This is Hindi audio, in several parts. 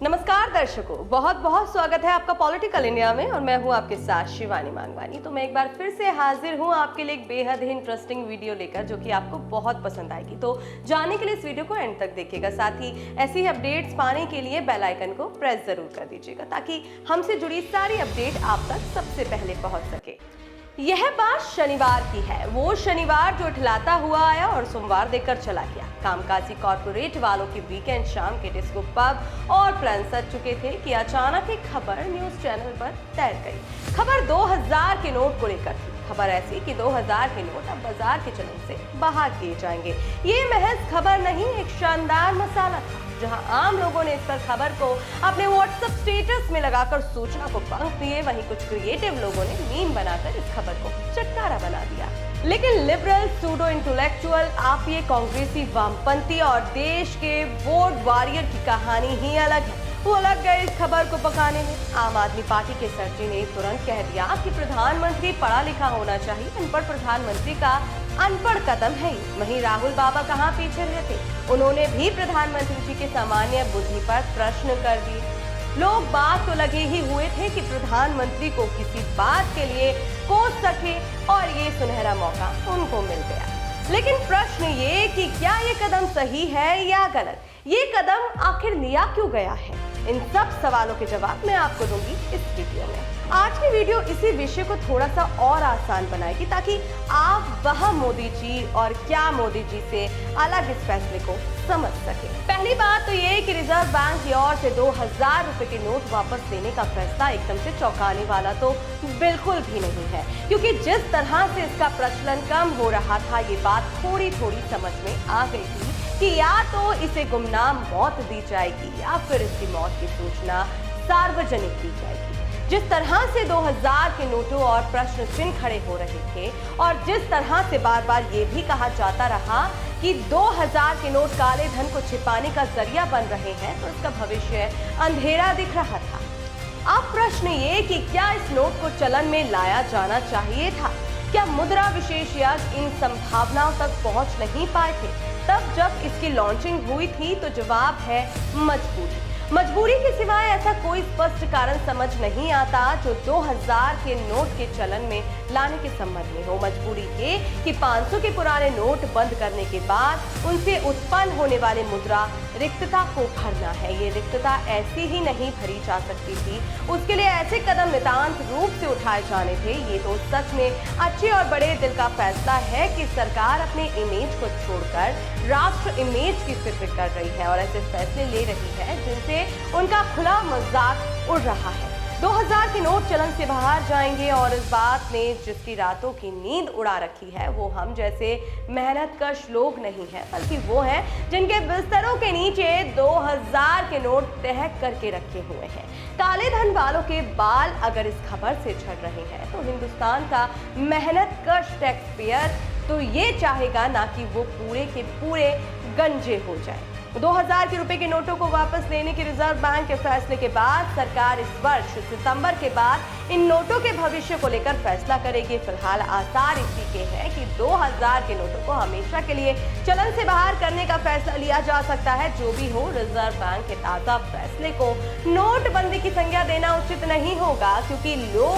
नमस्कार दर्शकों, बहुत बहुत स्वागत है आपका पॉलिटिकल इंडिया में और मैं हूं आपके साथ शिवानी मांगवानी। तो मैं एक बार फिर से हाजिर हूं आपके लिए एक बेहद ही इंटरेस्टिंग वीडियो लेकर, जो कि आपको बहुत पसंद आएगी। तो जानने के लिए इस वीडियो को एंड तक देखिएगा। साथ ही ऐसी ही अपडेट्स पाने के लिए बेल आइकन को प्रेस जरूर कर दीजिएगा, ताकि हमसे जुड़ी सारी अपडेट आप तक सबसे पहले पहुंच सके। यह बात शनिवार की है, वो शनिवार जो ठिलाता हुआ आया और सोमवार देकर चला गया। कामकाजी कॉर्पोरेट वालों की वीकेंड शाम के डिस्को पब और प्लान सज चुके थे कि अचानक एक खबर न्यूज चैनल पर तैर गई। खबर 2000 के नोट को लेकर थी। खबर ऐसी कि 2000 के नोट अब बाजार के चलन से बाहर किए जाएंगे। ये महज खबर नहीं, एक शानदार मसाला था। जहां आम लोगों ने इस पर खबर को अपने व्हाट्सएप स्टेटस में लगाकर सूचना को पंख दिए, वहीं कुछ क्रिएटिव लोगों ने मीम बनाकर इस खबर को चटकारा बना दिया। लेकिन लिबरल, सूडो इंटेलेक्चुअल, आपिये कांग्रेसी, वामपंथी और देश के वोट वॉरियर की कहानी ही अलग है। वो लग गए इस खबर को पकाने में। आम आदमी पार्टी के सरजी ने तुरंत कह दिया कि प्रधानमंत्री पढ़ा लिखा होना चाहिए, अनपढ़ प्रधानमंत्री का अनपढ़ कदम है ही। वहीं राहुल बाबा कहाँ पीछे रहते, उन्होंने भी प्रधानमंत्री जी के सामान्य बुद्धि पर प्रश्न कर दिए। लोग बात तो लगे ही हुए थे कि प्रधानमंत्री को किसी बात के लिए कोस सके और ये सुनहरा मौका उनको मिल गया। लेकिन प्रश्न ये कि क्या ये कदम सही है या गलत, ये कदम आखिर लिया क्यों गया है, इन सब सवालों के जवाब मैं आपको दूंगी इस वीडियो में। आज की वीडियो इसी विषय को थोड़ा सा और आसान बनाएगी, ताकि आप वह मोदी जी और क्या मोदी जी से अलग इस फैसले को समझ सके। पहली बात तो ये कि रिजर्व बैंक की ओर से 2000 रुपए के नोट वापस लेने का फैसला एकदम से चौंकाने वाला तो बिल्कुल भी नहीं है, क्योंकि जिस तरह से इसका प्रचलन कम हो रहा था, ये बात थोड़ी थोड़ी समझ में आ गई थी कि या तो इसे गुमनाम मौत दी जाएगी या फिर इसकी मौत की सूचना सार्वजनिक की जाएगी। जिस तरह से 2000 के नोटों और प्रश्न चिन्ह खड़े हो रहे थे और जिस तरह से बार बार ये भी कहा जाता रहा कि 2000 के नोट काले धन को छिपाने का जरिया बन रहे हैं, तो इसका भविष्य अंधेरा दिख रहा था। अब प्रश्न ये कि क्या इस नोट को चलन में लाया जाना चाहिए था? क्या मुद्रा विशेषज्ञ इन संभावनाओं तक पहुंच नहीं पाए थे तब जब इसकी लॉन्चिंग हुई थी? तो जवाब है मजबूरी। मजबूरी के सिवाय ऐसा कोई स्पष्ट कारण समझ नहीं आता जो 2000 के नोट के चलन में लाने के संबंध में हो। मजबूरी ये कि 500 के पुराने नोट बंद करने के बाद उनसे उत्पन्न होने वाले मुद्रा रिक्तता को भरना है। ये रिक्तता ऐसी ही नहीं भरी जा सकती थी, उसके लिए ऐसे कदम नितांत रूप से उठाए जाने थे। ये तो सच में अच्छे और बड़े दिल का फैसला है कि सरकार अपने इमेज को छोड़कर राष्ट्र इमेज की फिक्र कर रही है और ऐसे फैसले ले रही है जिनसे उनका खुला मजाक उड़ रहा है। 2000 के नोट चलन से बाहर जाएंगे और इस बात ने जिसकी रातों की नींद उड़ा रखी है, वो हम जैसे मेहनतकश लोग नहीं है, बल्कि वो हैं जिनके बिस्तरों के नीचे 2000 के नोट तह करके रखे हुए हैं। काले धन वालों के बाल अगर इस खबर से झड़ रहे हैं, तो हिंदुस्तान का मेहनतकश टैक्स पेयर तो ये चाहेगा ना कि वो पूरे के पूरे गंजे हो जाए। 2000 के रुपए के नोटों को वापस लेने के रिजर्व बैंक के फैसले के बाद सरकार इस वर्ष सितंबर के बाद इन नोटों के भविष्य को लेकर फैसला करेगी। फिलहाल आसार इसी के हैं कि 2000 के नोटों को हमेशा के लिए चलन से बाहर करने का फैसला लिया जा सकता है। जो भी हो, रिजर्व बैंक के ताजा फैसले को नोटबंदी की संज्ञा देना उचित नहीं होगा, क्योंकि लोग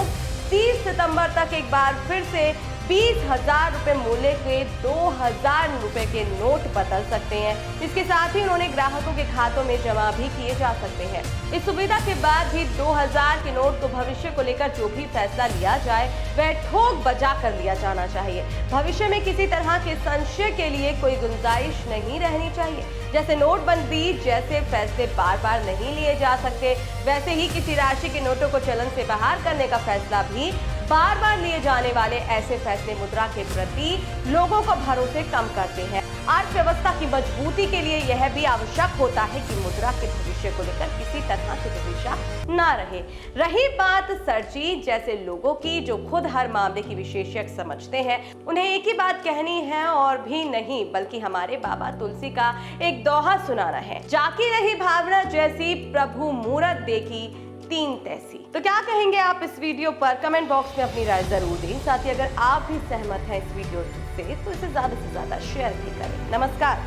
30 सितंबर तक एक बार फिर से 20,000 रुपए मूल्य के 2000 रुपए के नोट बदल सकते हैं। इसके साथ ही उन्होंने ग्राहकों के खातों में जमा भी किए जा सकते हैं। इस सुविधा के बाद भी 2000 के नोट को भविष्य को लेकर जो भी फैसला लिया जाए, वह ठोक बजा कर लिया जाना चाहिए। भविष्य में किसी तरह के संशय के लिए कोई गुंजाइश नहीं रहनी चाहिए। जैसे नोटबंदी जैसे फैसले बार बार नहीं लिए जा सकते, वैसे ही किसी राशि के नोटों को चलन से बाहर करने का फैसला भी बार बार लिए जाने वाले ऐसे फैसले मुद्रा के प्रति लोगों को भरोसे कम करते हैं। अर्थव्यवस्था की मजबूती के लिए यह भी आवश्यक होता है कि मुद्रा के भविष्य को लेकर किसी तरह की दुविधा ना रहे। रही बात सरजी जैसे लोगों की, जो खुद हर मामले की विशेषज्ञ समझते हैं, उन्हें एक ही बात कहनी है और भी नहीं बल्कि हमारे बाबा तुलसी का एक दोहा सुनाना है। जाकी रही भावना जैसी, प्रभु मूरत देखी तीन तैसी। तो क्या कहेंगे आप इस वीडियो पर? कमेंट बॉक्स में अपनी राय जरूर दें। साथ ही अगर आप भी सहमत हैं इस वीडियो से, तो इसे ज्यादा से ज्यादा शेयर भी करें। नमस्कार।